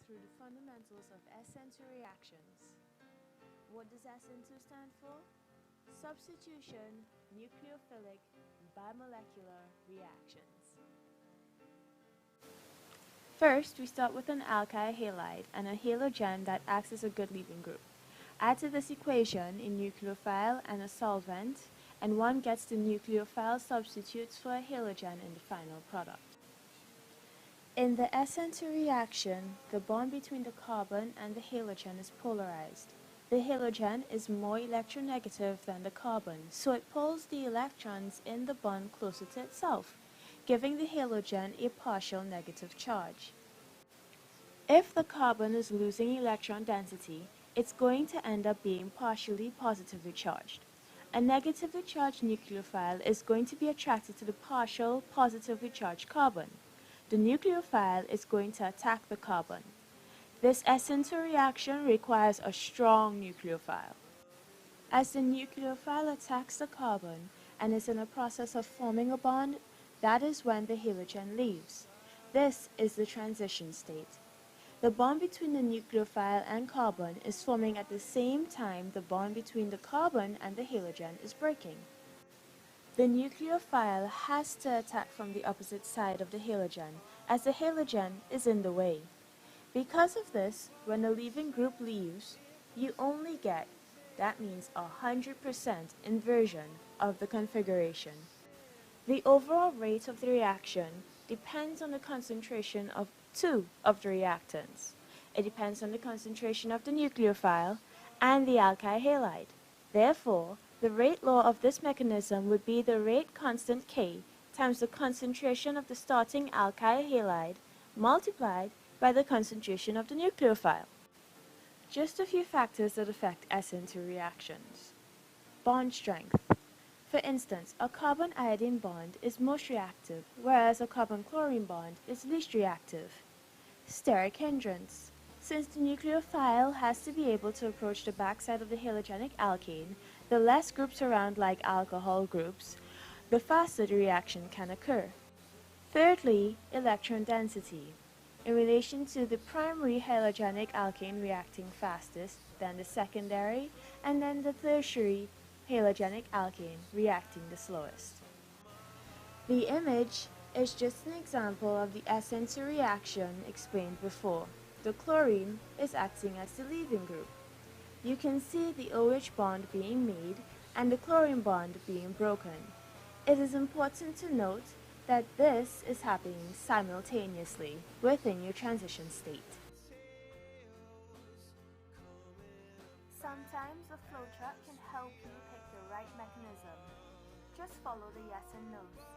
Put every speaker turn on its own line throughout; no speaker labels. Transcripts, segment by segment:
through the fundamentals of SN2 reactions. What does SN2 stand for? Substitution nucleophilic bimolecular reactions. First, we start with an alkyl halide and a halogen that acts as a good leaving group. Add to this equation a nucleophile and a solvent, and one gets the nucleophile substitutes for a halogen in the final product. In the SN2 reaction, the bond between the carbon and the halogen is polarized. The halogen is more electronegative than the carbon, so it pulls the electrons in the bond closer to itself, giving the halogen a partial negative charge. If the carbon is losing electron density, it's going to end up being partially positively charged. A negatively charged nucleophile is going to be attracted to the partial positively charged carbon. The nucleophile is going to attack the carbon. This SN2 reaction requires a strong nucleophile. As the nucleophile attacks the carbon and is in a process of forming a bond, that is when the halogen leaves. This is the transition state. The bond between the nucleophile and carbon is forming at the same time the bond between the carbon and the halogen is breaking. The nucleophile has to attack from the opposite side of the halogen, as the halogen is in the way. Because of this, when the leaving group leaves, you only get, that means 100% inversion of the configuration. The overall rate of the reaction depends on the concentration of two of the reactants. It depends on the concentration of the nucleophile and the alkyl halide. Therefore, the rate law of this mechanism would be the rate constant K times the concentration of the starting alkyl halide multiplied by the concentration of the nucleophile. Just a few factors that affect SN2 reactions. Bond strength. For instance, a carbon-iodine bond is most reactive, whereas a carbon-chlorine bond is least reactive. Steric hindrance. Since the nucleophile has to be able to approach the backside of the halogenic alkane, the less groups around like alcohol groups, the faster the reaction can occur. Thirdly, electron density. In relation to the primary halogenic alkane reacting fastest, then the secondary, and then the tertiary halogenic alkane reacting the slowest. The image is just an example of the SN2 reaction explained before. The chlorine is acting as the leaving group. You can see the OH bond being made and the chlorine bond being broken. It is important to note that this is happening simultaneously within your transition state. Sometimes a flowchart can help you pick the right mechanism. Just follow the yes and no's.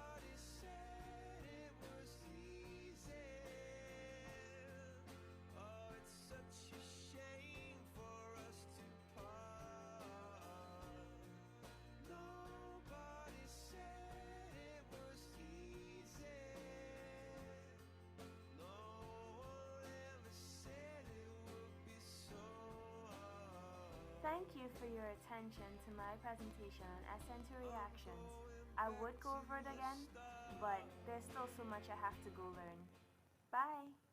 Thank you for your attention to my presentation on SN2 reactions. I would go over it again, but there's still so much I have to go learn. Bye!